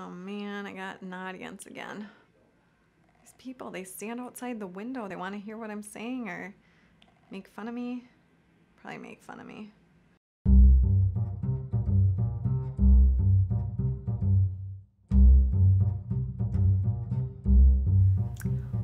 Oh man, I got an audience again. These people, they stand outside the window. They want to hear what I'm saying or make fun of me. Probably make fun of me.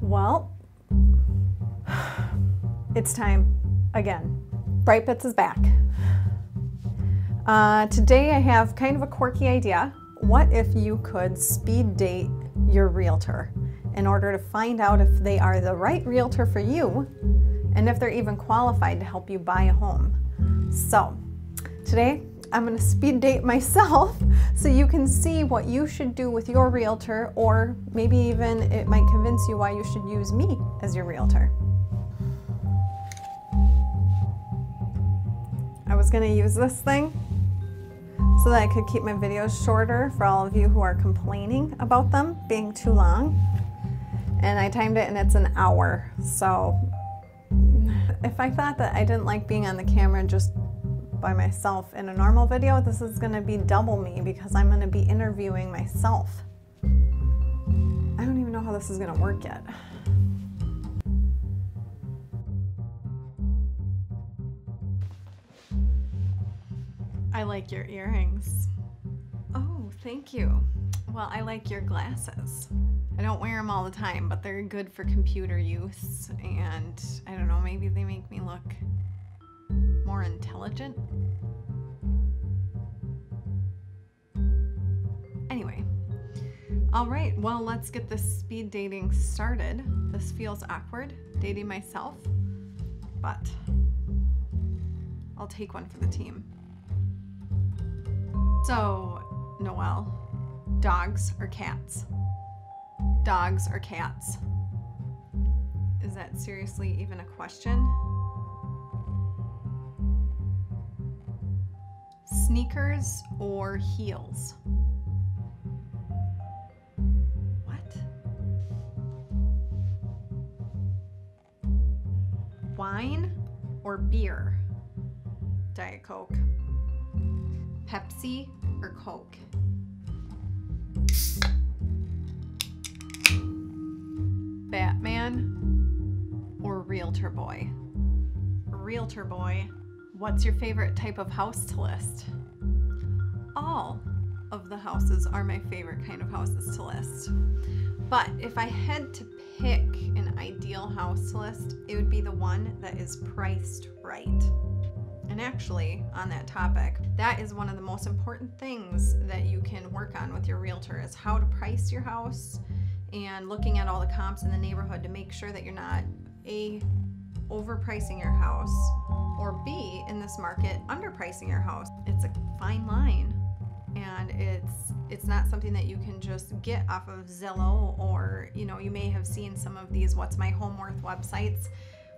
Well, it's time again. Bright Bits is back. Today I have kind of a quirky idea. What if you could speed date your realtor in order to find out if they are the right realtor for you and if they're even qualified to help you buy a home? So today I'm going to speed date myself so you can see what you should do with your realtor, or maybe even it might convince you why you should use me as your realtor. I was going to use this thing so that I could keep my videos shorter for all of you who are complaining about them being too long. And I timed it and it's an hour. So if I thought that I didn't like being on the camera just by myself in a normal video, this is going to be double me because I'm going to be interviewing myself. I don't even know how this is going to work yet. I like your earrings. Oh, thank you. Well, I like your glasses. I don't wear them all the time, but they're good for computer use, and I don't know, maybe they make me look more intelligent. Anyway, all right, well, let's get this speed dating started. This feels awkward, dating myself, but I'll take one for the team. So, Noelle, dogs or cats? Dogs or cats? Is that seriously even a question? Sneakers or heels? What? Wine or beer? Diet Coke. Pepsi or Coke? Batman or Realtor Boy? Realtor Boy, what's your favorite type of house to list? All of the houses are my favorite kind of houses to list. But if I had to pick an ideal house to list, it would be the one that is priced right. And actually, on that topic, that is one of the most important things that you can work on with your realtor, is how to price your house and looking at all the comps in the neighborhood to make sure that you're not A, overpricing your house, or B, in this market, underpricing your house. It's a fine line, and it's not something that you can just get off of Zillow, or you may have seen some of these What's My Home Worth websites,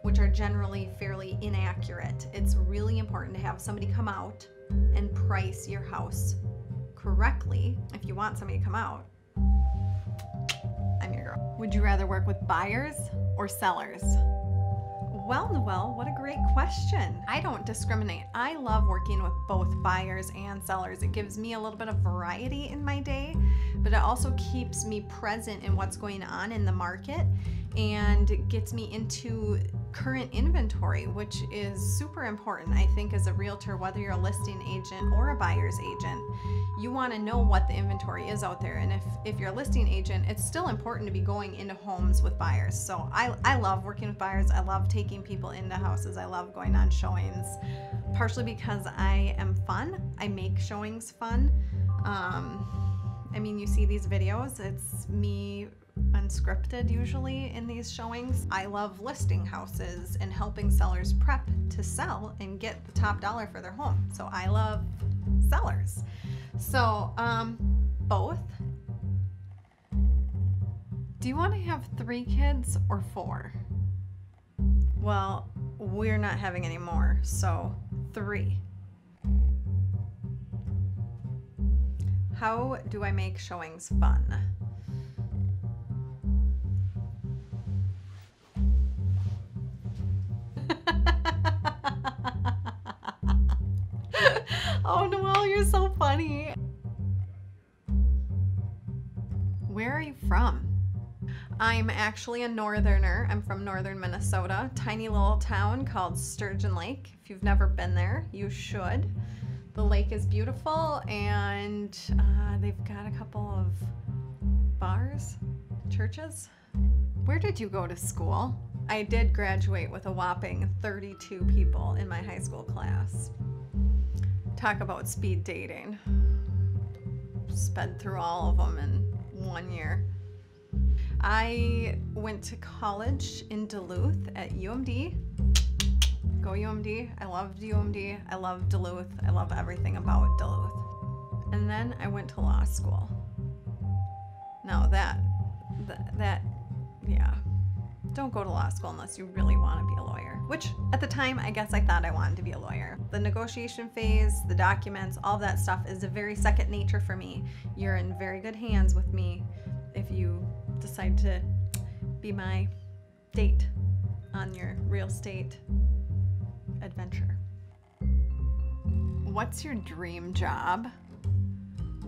which are generally fairly inaccurate. It's really important to have somebody come out and price your house correctly. If you want somebody to come out, I'm your girl. Would you rather work with buyers or sellers? Well, Noelle, what a great question. I don't discriminate. I love working with both buyers and sellers. It gives me a little bit of variety in my day, but it also keeps me present in what's going on in the market and gets me into current inventory, which is super important, I think, as a realtor. Whether you're a listing agent or a buyer's agent, you want to know what the inventory is out there. And if you're a listing agent, it's still important to be going into homes with buyers. So I love working with buyers. I love taking people into houses. I love going on showings, partially because I am fun. I make showings fun. I mean, you see these videos, it's me unscripted usually in these showings. I love listing houses and helping sellers prep to sell and get the top dollar for their home. So I love sellers. So both. Do you want to have 3 kids or 4? Well, we're not having any more, so 3. How do I make showings fun? Oh, Noelle, you're so funny. Where are you from? I'm actually a northerner. I'm from northern Minnesota, tiny little town called Sturgeon Lake. If you've never been there, you should. The lake is beautiful, and they've got a couple of bars, churches. Where did you go to school? I did graduate with a whopping 32 people in my high school class. Talk about speed dating. Sped through all of them in 1 year. I went to college in Duluth at UMD. Go UMD. I loved UMD. I love Duluth. I love everything about Duluth. And then I went to law school. Now yeah. Don't go to law school unless you really want to be a lawyer. Which, at the time, I guess I thought I wanted to be a lawyer. The negotiation phase, the documents, all that stuff is a very second nature for me. You're in very good hands with me if you decide to be my date on your real estate adventure. What's your dream job?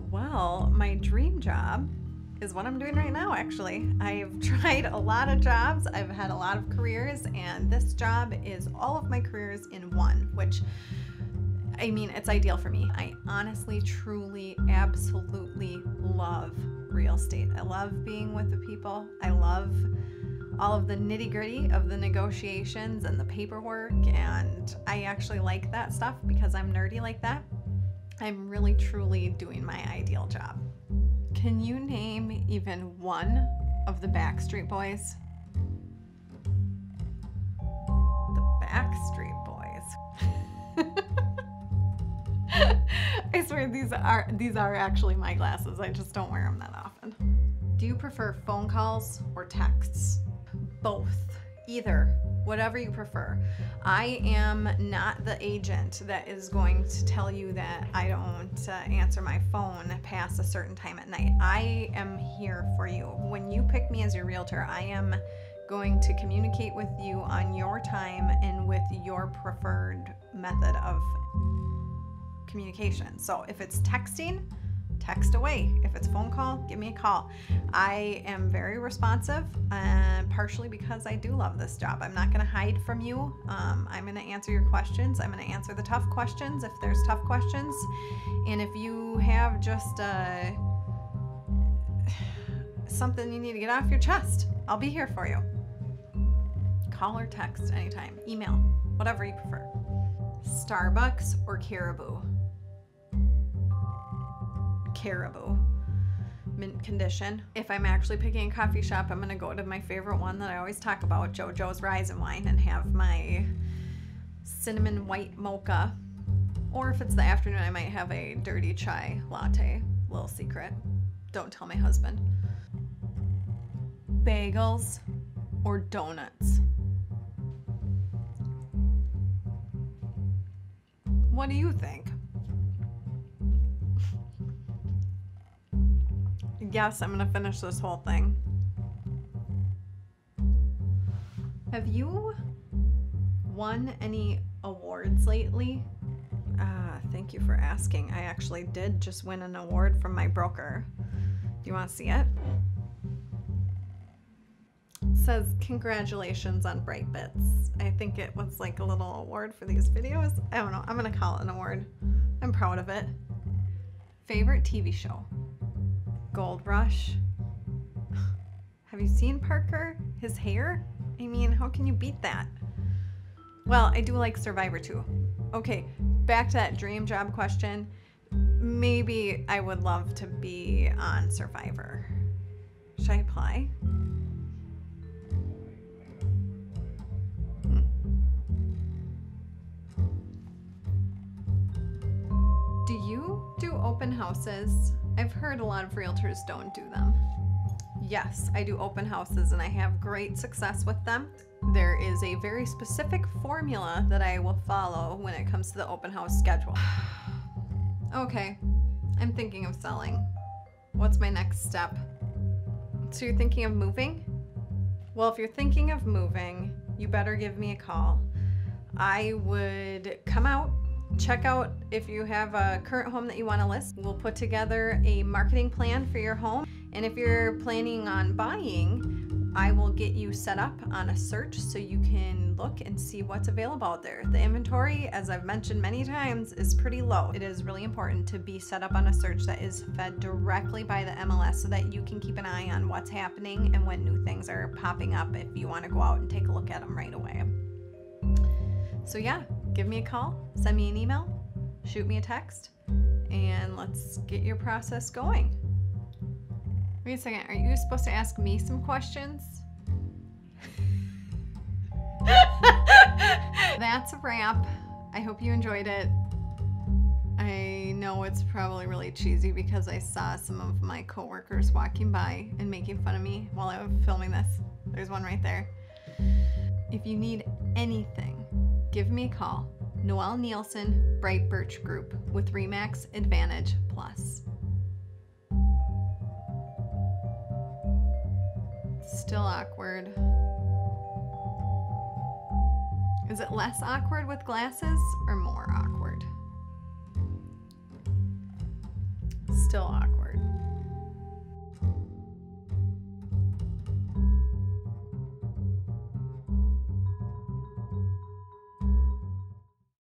Well, my dream job is what I'm doing right now, actually. I've tried a lot of jobs. I've had a lot of careers, and this job is all of my careers in one, which, I mean, it's ideal for me. I honestly, truly, absolutely love real estate. I love being with the people. I love all of the nitty-gritty of the negotiations and the paperwork, and I actually like that stuff because I'm nerdy like that. I'm really, truly doing my ideal job. Can you name even one of the Backstreet Boys? The Backstreet Boys. I swear these are actually my glasses. I just don't wear them that often. Do you prefer phone calls or texts? Both. Either. Whatever you prefer. I am not the agent that is going to tell you that I don't answer my phone past a certain time at night. I am here for you. When you pick me as your realtor, I am going to communicate with you on your time and with your preferred method of communication. So if it's texting, text away. If it's phone call, give me a call. I am very responsive, partially because I do love this job. I'm not going to hide from you. I'm going to answer your questions. I'm going to answer the tough questions if there's tough questions. And if you have just something you need to get off your chest, I'll be here for you. Call or text anytime. Email, whatever you prefer. Starbucks or Caribou? Caribou. Mint condition. If I'm actually picking a coffee shop, I'm going to go to my favorite one that I always talk about, JoJo's Rise and Wine, and have my cinnamon white mocha. Or if it's the afternoon, I might have a dirty chai latte. Little secret. Don't tell my husband. Bagels or donuts? What do you think? Yes, I'm gonna finish this whole thing. Have you won any awards lately? Thank you for asking. I actually did just win an award from my broker. Do you want to see it? It says, congratulations on Bright Bits. I think it was like a little award for these videos. I don't know. I'm gonna call it an award. I'm proud of it. Favorite TV show? Gold Rush. Have you seen Parker? His hair? I mean, how can you beat that? Well, I do like Survivor too. Okay, back to that dream job question. Maybe I would love to be on Survivor. Should I apply? Do you do open houses? I've heard a lot of realtors don't do them. Yes, I do open houses and I have great success with them. There is a very specific formula that I will follow when it comes to the open house schedule. Okay, I'm thinking of selling. What's my next step? So you're thinking of moving? Well, if you're thinking of moving, you better give me a call. I would come out, check out if you have a current home that you want to list. We'll put together a marketing plan for your home And if you're planning on buying, I will get you set up on a search so you can look and see what's available out there. The inventory, as I've mentioned many times, is pretty low. It is really important to be set up on a search that is fed directly by the MLS so that you can keep an eye on what's happening and when new things are popping up if you want to go out and take a look at them right away. So yeah, give me a call, send me an email, shoot me a text, and let's get your process going. Wait a second, are you supposed to ask me some questions? That's a wrap. I hope you enjoyed it. I know it's probably really cheesy because I saw some of my coworkers walking by and making fun of me while I was filming this. There's one right there. If you need anything, give me a call. Noelle Nielsen, Bright Birch Group with RE/MAX Advantage Plus. Still awkward. Is it less awkward with glasses or more awkward? Still awkward.